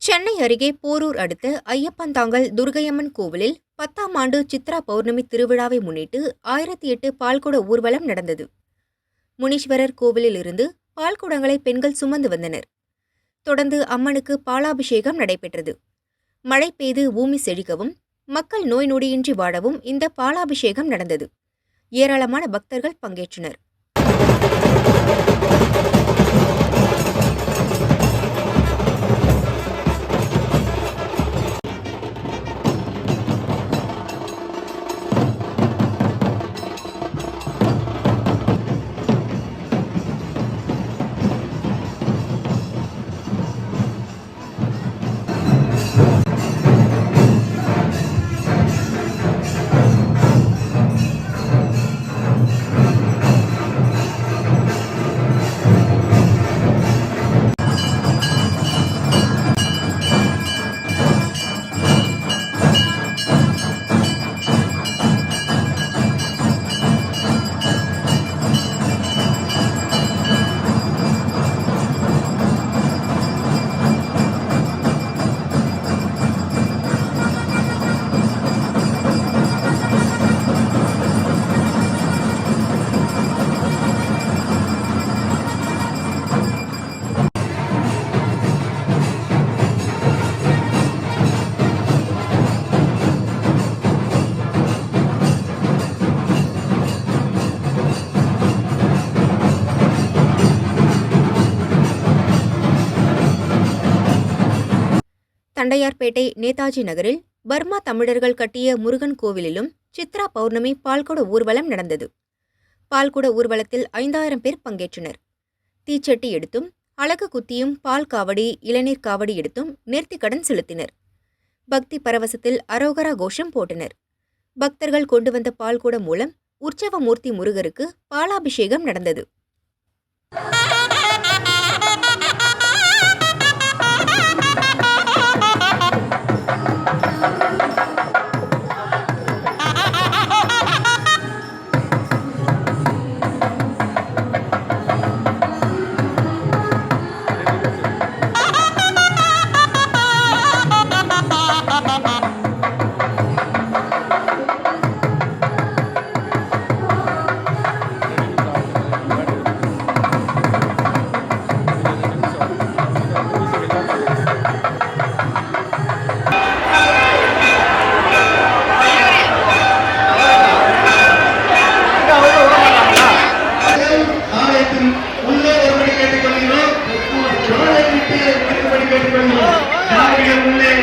சென்னை அருகே போரூர் அடுத்த ஐயப்பந்தாங்கல் துர்க்கையம்மன் கோவிலில் 10ஆம் ஆண்டு சித்ரா பௌர்ணமி திருவிழாவை முன்னிட்டு 1008 பால்குட ஊர்வலம் நடந்தது. முனீஸ்வரர் கோவிலில் இருந்து பால்குடங்களை பெண்கள் சுமந்து வந்தனர். தொடர்ந்து அம்மனுக்கு பாலாபிஷேகம் நடைபெற்றது. மழை பெய்து பூமி செழிக்கவும் மக்கள் நோய் நொடியின்றி வாழவும் இந்த பாலாபிஷேகம் நடந்தது. ஏராளமான பக்தர்கள் பங்கேற்றனர். தண்டையார்பேட்டை நேதாஜி நகரில் பர்மா தமிழர்கள் கட்டிய முருகன் கோவிலிலும் சித்ரா பௌர்ணமி பால்குட ஊர்வலம் நடந்தது. பால்குட ஊர்வலத்தில் 5000 பேர் பங்கேற்றனர். தீச்சட்டி எடுத்தும் அலகு குத்தியும் பால் காவடி இளநீர் காவடி எடுத்தும் நேர்த்திக்கடன் செலுத்தினர். பக்தி பரவசத்தில் அரோகரா கோஷம் போட்டனர். பக்தர்கள் கொண்டு வந்த பால்குடம் மூலம் உற்சவமூர்த்தி முருகருக்கு பாலாபிஷேகம் நடந்தது. உள்ளே